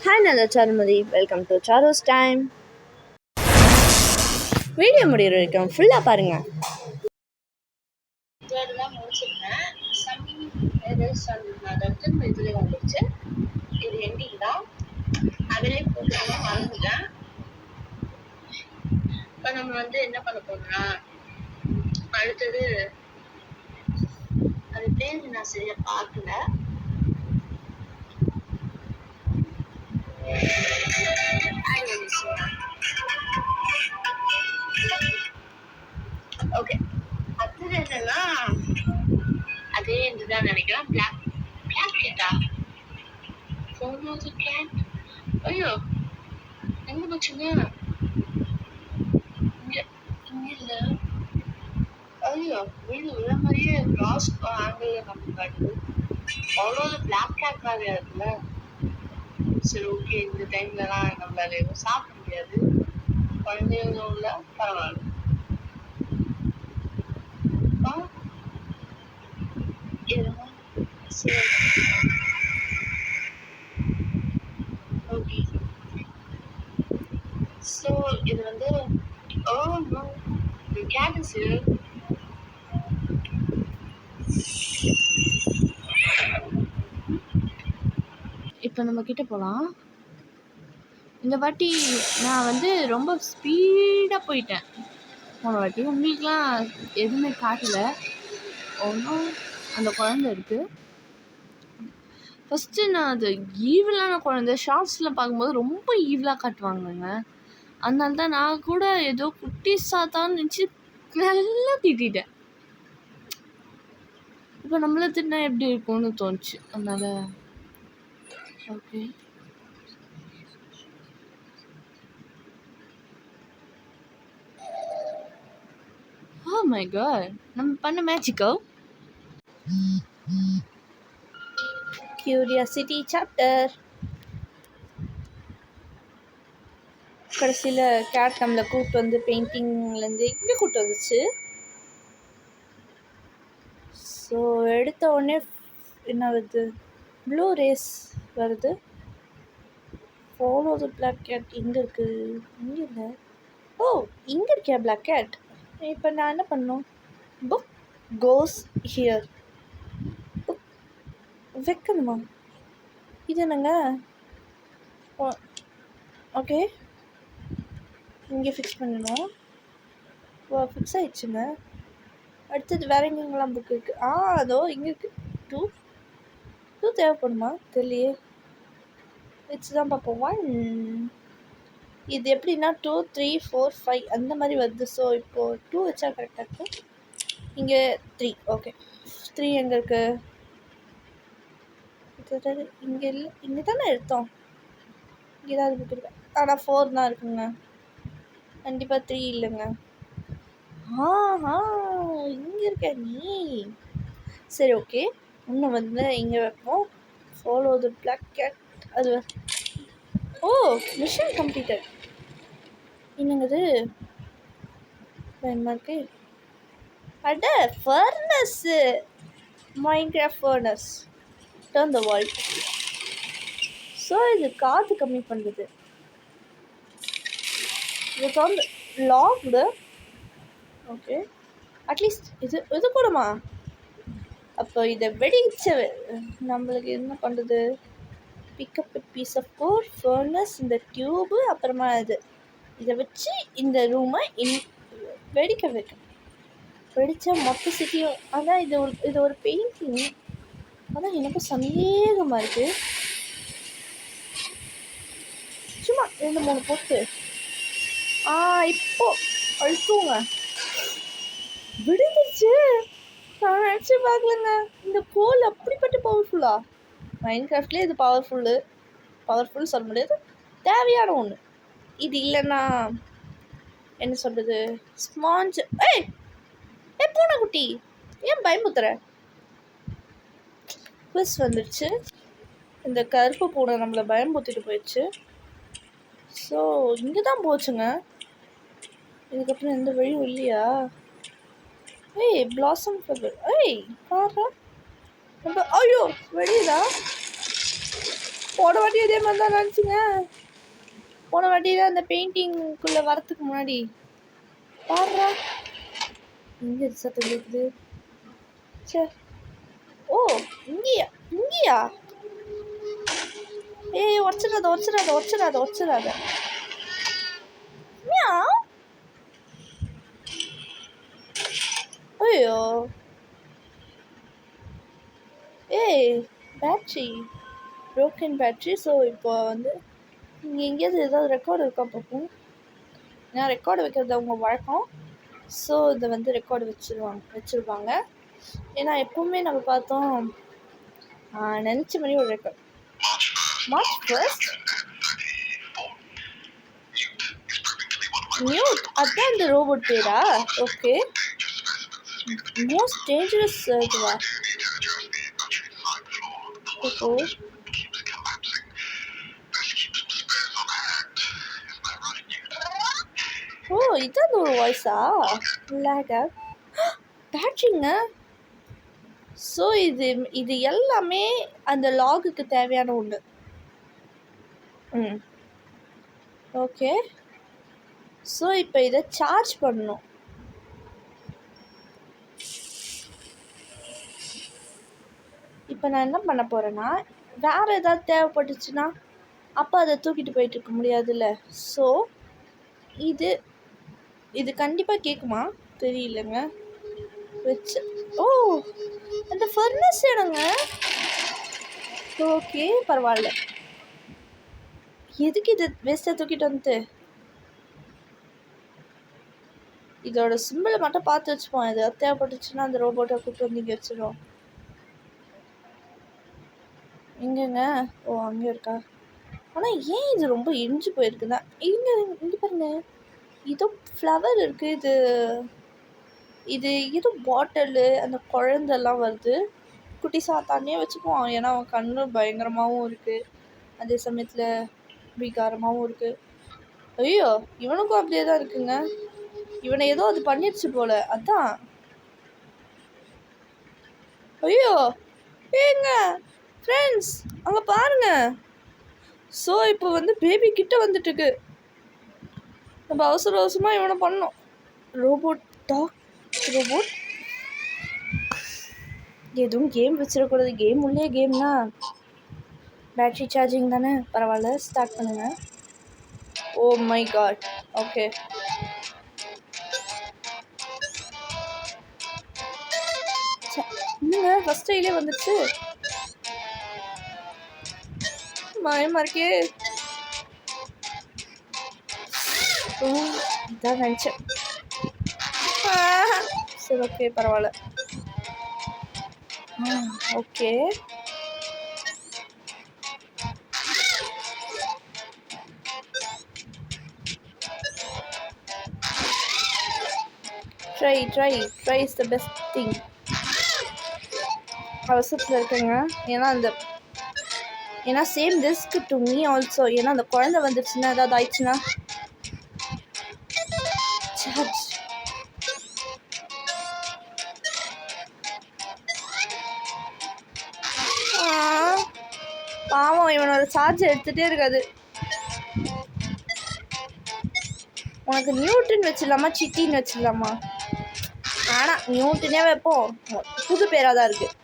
Hi நல்ல Charumathi, welcome to சாரோஸ் time. Video முடிகிற வரைக்கும் ஃபுல்லாக பாருங்கள். இதெல்லாம் முடிச்சிருந்தேன். இதில் வந்துச்சு. இது எண்டிங் தான். அதிலே போட்டு மறந்துட்டேன். இப்போ நம்ம வந்து என்ன பண்ண போறோம்னா, அடுத்தது அது பேர் நான் சரியா பார்க்கல. ஓகே, அடுத்தது என்னன்னா அதே இதுதான் நினைக்கிறேன். பிளாக் கேட்டா கேட். ஐயோ, எங்க போச்சுங்க? இங்க இல்ல. ஐயோ, வீடு உள்ள மாதிரியே கிராஸ் ஆங்கிள் நமக்கு காட்டுது. அவ்வளோ பிளாக் கேட் மாதிரி இருக்குல்ல. சரி, ஓகே. இந்த டைம்லலாம் நம்மளால எதுவும் சாப்பிட முடியாது. குழந்தைங்க உள்ள பரவாயில்ல. ஓகே, ஸோ இது வந்து cat is here. இப்போ நம்ம கிட்ட போகலாம். இந்த வாட்டி நான் வந்து ரொம்ப ஸ்பீடாக போயிட்டேன். போன வாட்டி உங்களுக்குலாம் எதுவுமே காட்டலை. ஒன்றும் அந்த குழந்தை இருக்குது. ஃபஸ்ட்டு நான் அது ஈவிலான குழந்தை ஷார்ட்ஸில் பார்க்கும்போது ரொம்ப ஈவிலாக காட்டுவாங்கங்க. அதனால தான் நான் கூட ஏதோ குட்டி சாத்தான்னு நினச்சி நல்லா திட்டேன். இப்போ நம்மளை திட்டினா எப்படி இருக்கும்னு தோணுச்சு. அதனால ஓகே. Oh my god, நம்ம பண்ண மேஜிக்கோ. Curiosity chapter. கடைசியில் கேட் நம்மளை கூப்பிட்டு வந்து பெயிண்டிங்லேருந்து இங்கே கூப்பிட்டு வந்துச்சு. ஸோ எடுத்த உடனே என்ன வருது? ப்ளூ ரேஸ் வருது. Follow the black cat. எங்கே இருக்குது? இங்கே இல்லை. ஓ, இங்கே இருக்கியா பிளாக் கேட்? இப்போ நான் என்ன பண்ணணும்? Book cos here. புக் வைக்கணுமா? இது என்னங்க? ஓகே, இங்கே ஃபிக்ஸ் பண்ணணும். ஓ, ஃபிக்ஸ் ஆகிடுச்சுங்க. அடுத்தது வேறு எங்கெங்கெல்லாம் புக் இருக்குது? அதோ இங்கே இருக்குது. டூ தேவைப்படுமா? தெரியலையே. வச்சு தான் பார்ப்போம். 1 இது எப்படின்னா 2 3 4 5 அந்த மாதிரி வருது. ஸோ இப்போது 2 வச்சா கரெக்டாக இருக்கும். இங்கே 3. ஓகே, 3 எங்கே இருக்குது? இங்கே இல்லை. இங்கே தானே எடுத்தோம். இங்கே தான் புக் இருக்கு. ஆனால் 4 தான் இருக்குங்க. கண்டிப்பாக 3 இல்லைங்க. இங்கே இருக்க நீ. சரி, ஓகே. இன்னும் வந்து இங்கே வைப்போம். Follow the black cat. அது ஓ, மிஷன் கம்ப்ளீட்டட். என்னங்குது பயமாக இருக்கு. அட, furnace. Minecraft furnace. Turn the wall. So இது காற்று கம்மி பண்ணுறது. இது வந்து லாக்டு. ஓகே, அட்லீஸ்ட் இது கூடமா? அப்போ இதை வெடிச்ச நம்மளுக்கு என்ன பண்ணுறது? Pick up piece of core, furnace, இந்த டியூபு, அப்புறமா இதை வச்சு இந்த ரூமை வெடிக்க வைக்கணும். வெடித்தா மொத்த சிட்டியும். அதான் இது ஒரு பெயிண்டிங். அதான் எனக்கும் சந்தேகமாக இருக்குது. சும்மா 2-3 போட்டு இப்போ அழுத்துவோங்க. விடுந்துச்சு. நான் நினச்சி பார்க்கலங்க. இந்த கோல் அப்படிப்பட்ட பவர்ஃபுல்லா? மைன்கிராஃப்ட்லேயே இது பவர்ஃபுல் சொல்ல முடியாது, தேவையான ஒன்று. இது இல்லைன்னா என்ன சொல்கிறது? ஸ்பாஞ்ச். ஏய் பூனைக்குட்டி, ஏன் பயமுத்துற? குவிஸ் வந்துடுச்சு. இந்த கருப்பு பூனை நம்மளை பயம்புத்திட்டு போயிடுச்சு. ஸோ இங்கே தான் போச்சுங்க. இதுக்கப்புறம் எந்த வழியும் இல்லையா? ஏய், பிளாசம் ஃப்ளவர். ஏய் பாரு. ஐயோ, வெளியதா? போன வாட்டி இதே மாதிரி தான் நினச்சிங்க. போன வாட்டி தான் அந்த பெயிண்டிங்குள்ளே வரத்துக்கு முன்னாடி பாடுறா இங்கே சத்தம் கேட்குது. சரி. ஓ இங்கேயா இங்கேயா? ஏய் உடச்சிடாத. ஐயோ ஏய் பேட்ரி ப்ரோக்கன் பேட்ரி. ஸோ இப்போ வந்து இங்கே எங்கேயாவது ஏதாவது ரெக்கார்டு இருக்கா பார்ப்போம். ஏன்னா ரெக்கார்டு வைக்கிறது அவங்க வழக்கம். ஸோ இதை வந்து ரெக்கார்டு வச்சுருவாங்க. ஏன்னா எப்பவுமே நம்ம பார்த்தோம் நினச்ச மாதிரி ஒரு ரெக்கார்ட். March 1st நியூட், அதான் இந்த ரோபோட் பேரா? ஓகே. மோஸ்ட் டேஞ்சரஸ் இதுவா? ஓ ஓ இதான் ஒரு வாய்ஸா? பேட்ரிங்க. ஸோ இது எல்லாமே அந்த லாகுக்கு தேவையான ஒன்று. ஓகே. ஸோ இப்போ இதை சார்ஜ் பண்ணணும். இப்போ நான் என்ன பண்ண போகிறேன்னா, வேறு ஏதாவது தேவைப்பட்டுச்சுன்னா அப்போ அதை தூக்கிட்டு போயிட்டு இருக்க முடியாதுல்ல. ஸோ இது கண்டிப்பாக கேட்குமா தெரியலங்க. வச்சு ஓ அந்த ஃபர்னஸ் இடங்க. ஓகே பரவாயில்ல. எதுக்கு இது வேஸ்ட்டாக தூக்கிட்டு வந்துட்டு இதோட சிம்பிளை மட்டும் பார்த்து வச்சுப்போம். எதாவது தேவைப்பட்டுச்சுன்னா அந்த ரோபோட்டை கூப்பிட்டு வந்து இங்கே வச்சிடுவோம். எங்கங்க? ஓ அங்கே இருக்கா? ஆனால் ஏன் இது ரொம்ப இடிஞ்சு போயிருக்குதா? இங்கே பாருங்க, இதோ ஃப்ளவர் இருக்குது. இது ஏதோ பாட்டிலு அந்த குழந்தெல்லாம் வருது. குட்டி சாத்தானே வச்சுப்போம். ஏன்னா அவன் கண்ணு பயங்கரமாகவும் இருக்குது, அதே சமயத்தில் விகாரமாகவும் இருக்குது. ஐயோ இவனுக்கும் அப்படியே தான் இருக்குங்க. இவனை ஏதோ அது பண்ணிடுச்சு போல. அதான். ஐயோ ஏங்க ஃப்ரெண்ட்ஸ் அங்கே பாருங்க. ஸோ இப்போ வந்து பேபி கிட்ட வந்துட்டுருக்கு. நம்ம அவசரமாக இவனை பண்ணோம். ரோபோட் எதுவும் கேம் வச்சிடக்கூடாது. கேம் உள்ளே கேம்னா பேட்ரி சார்ஜிங் தானே. பரவாயில்ல, ஸ்டார்ட் பண்ணுங்க. Oh my god. ஓகே என்னங்க ஃபஸ்ட் டைலே வந்துச்சு. பயமா இருக்கே. ஓ இதான் நினச்சேன். சரி ஓகே பரவாயில்ல. Okay try is the best thing. அவசரத்தில் இருக்குங்க. ஏன்னா same risk to me also. ஏன்னா அந்த குழந்தை வந்துடுச்சுன்னா ஏதாவது ஆயிடுச்சுன்னா சார்ஜ். பாவம் இவனோட சார்ஜ் எடுத்துகிட்டே இருக்காது. உனக்கு நியூட்டன் வச்சிடலாமா சிட்டின்னு வச்சிடலாமா? ஆனால் நியூட்டனே வைப்போம். புது பேராக தான் இருக்குது.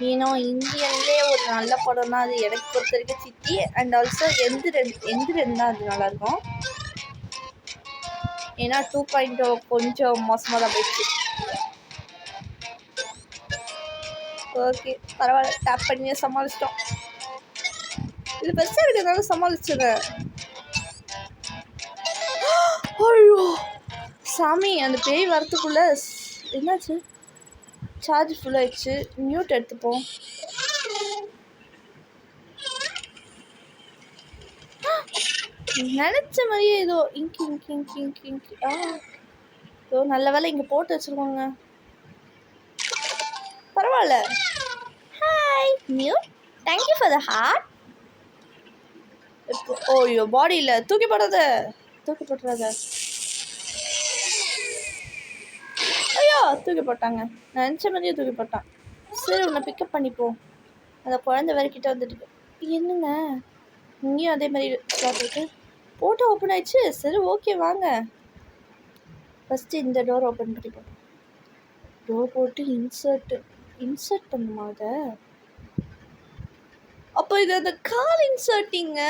ஏன்னா இந்தியன்லேயே ஒரு நல்ல படம்னா அது எனக்கு பொறுத்த வரைக்கும் சிட்டி. அண்ட் ஆல்சோ எந்திரன் தான் அது நல்லாயிருக்கும். ஏன்னா 2.0 கொஞ்சம் மோசமாக தான் போயிடுச்சு. ஓகே பரவாயில்ல, டேப் பண்ணி சமாளிச்சிட்டோம். இது பெருசாக இருக்கிறதுனால சமாளிச்சிடுறேன். ஐயோ சாமி, அந்த பேய் வரத்துக்குள்ளே என்னாச்சு? சார்ஜ் ஃபுல் ஆயிடுச்சு. மியூட் எடுத்துப்போம். நினச்ச மாதிரியே ஏதோ இங்கி ஏதோ நல்ல வேலை இங்கே போட்டு வச்சுருக்கோங்க. பரவாயில்ல. Hi mute, thank you for the heart. ஓய்யோ பாடியில் தூக்கி போட்டுறாத. ஐயோ தூக்கி போட்டாங்க. நினச்ச மாதிரியே தூக்கி போட்டான். சரி உன்னை பிக்கப் பண்ணிப்போம். அந்த குழந்தை வேறு கிட்ட வந்துட்டு என்னங்க இங்கேயும் அதே மாதிரி பார்த்துருக்கு. போட்டோ ஓப்பன் ஆயிடுச்சு. சரி ஓகே வாங்க. ஃபஸ்ட்டு இந்த டோர் ஓப்பன் பண்ணிப்போம். டோர் போட்டு இன்சர்ட் பண்ணுமா அதை? அப்போ இது அந்த கால் இன்சர்ட்டிங்க.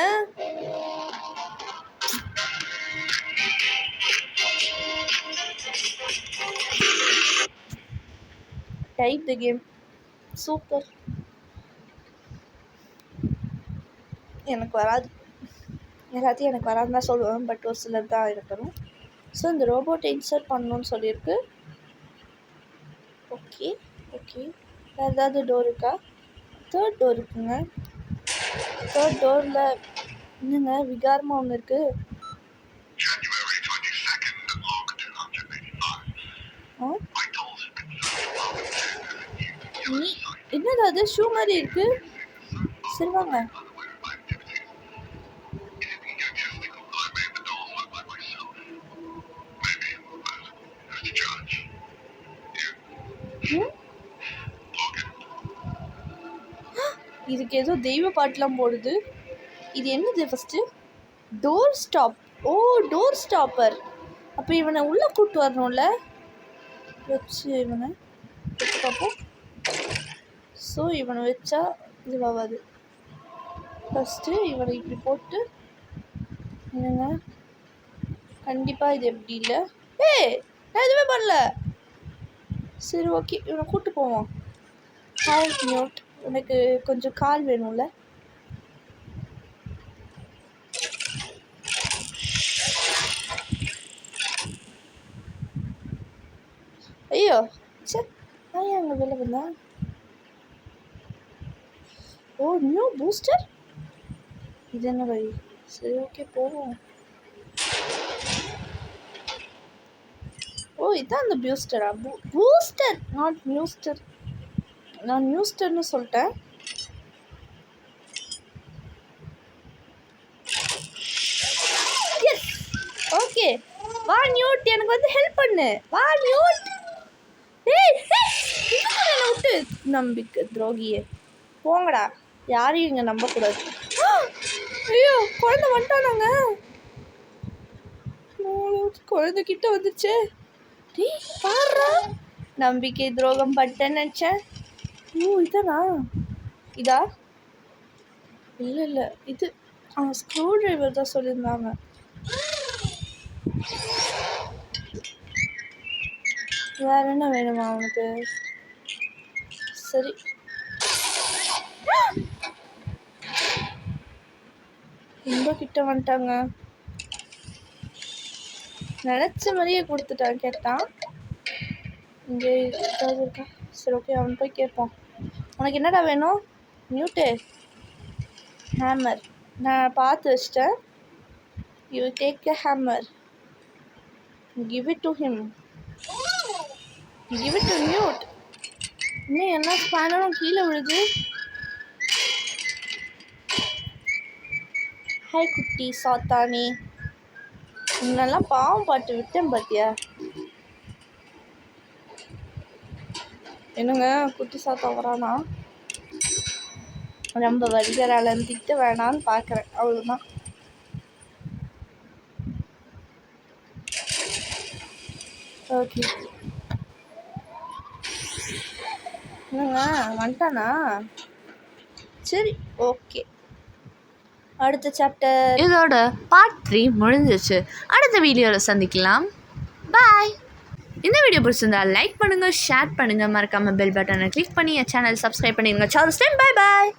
Type the game. சூப்பர். எனக்கு வராது, எல்லாத்தையும் எனக்கு வராதுன்னு தான் சொல்லுவேன். பட் ஒரு சிலர் தான் எனக்கு வரும். ஸோ இந்த ரோபோட்டை இன்சர்ட் பண்ணணும்னு சொல்லியிருக்கு. Okay okay. வேறு ஏதாவது டோர் இருக்கா? தேர்ட் டோர் இருக்குங்க. தேர்ட் டோரில் என்னங்க விகாரமாக ஒன்று இருக்குது. நீ என்னது அது ஷூ மாதிரி இருக்கு? சரி வாங்க. இதுக்கு ஏதோ தெய்வ பாட்டுலாம் போடுது. இது என்னது? First door stop. ஓ டோர் ஸ்டாப்பர். அப்போ இவனை உள்ளே கூப்பிட்டு வரணும்ல. வச்சு இவனை வச்சு பார்ப்போம். ஸோ இவனை வச்சா இதுவாகாது. ஃபஸ்ட்டு இவனை இப்படி போட்டு என்னங்க கண்டிப்பாக இது எப்படி இல்லை. நான் எதுவுமே பண்ணல. சரி ஓகே இவனை கூப்பிட்டு போவோம். கால் மியூட். எனக்கு கொஞ்சம் கால் வேணும்ல. ஐயோ சரி நான் ஏன் அங்கே வெளில வந்தேன்? ஓ நியூ பூஸ்டர். இது என்ன வழி? சரி ஓகே போவோம். ஓ இதுதான் அந்த பூஸ்டரா? Booster not நியூஸ்டர். நான் நியூஸ்டர்னு சொல்லிட்டேன். எஸ் ஓகே வா நியூட், எனக்கு வந்து ஹெல்ப் பண்ணு. வா நியூட். என்ன விட்டு நம்பிக்கை துரோகியே போங்கடா. யாரையும் இங்கே நம்பக்கூடாது. ஐயோ குழந்தை வந்துட்டானாங்க. குழந்தை கிட்ட வந்துருச்சு. டேய் பாடுறா. நம்பிக்கை துரோகம் பட்டேன்னு நினச்சேன். ஓ இதானா? இதா? இல்லை இல்லை இது ஸ்க்ரூ டிரைவர் தான் சொல்லியிருந்தாங்க. வேற என்ன வேணுமா அவனுக்கு? சரி ரொம்ப கிட்ட வந்துட்டாங்க. நினச்ச மாதிரியே கொடுத்துட்டான். கேட்டான் இங்கே ஏதாவது இருக்கா? சரி ஓகே அவன் போய் கேட்போம். உனக்கு என்னடா வேணும்? நியூட்டு ஹேமர் நான் பார்த்து வச்சிட்டேன். You take a hammer, give it to him, give it to nut. இன்னும் என்ன ஸ்பேனரும் கீழே விழுது. ஹாய் குட்டி சாத்தானே. முன்னெல்லாம் பாவம் பாட்டு விட்டேன் பார்த்தியா? என்னங்க குட்டி சாத்தா வரானா? ரொம்ப வடிகராளன் திட்ட வேணான்னு பார்க்குறேன், அவ்வளோதான். ஓகே என்னங்க வந்துட்டானா? சரி ஓகே அடுத்த சாப்டர் இதோட பார்ட் 3 முடிஞ்சிச்சு. அடுத்த வீடியோவில் சந்திக்கலாம். பாய். இந்த வீடியோ பிடிச்சிருந்தா லைக் பண்ணுங்கள், ஷேர் பண்ணுங்கள், மறக்காமல் பெல் பட்டனை கிளிக் பண்ணி என் சேனல் சப்ஸ்கிரைப் பண்ணிடுங்க. சார்ஸ் டைம். பாய் பாய்.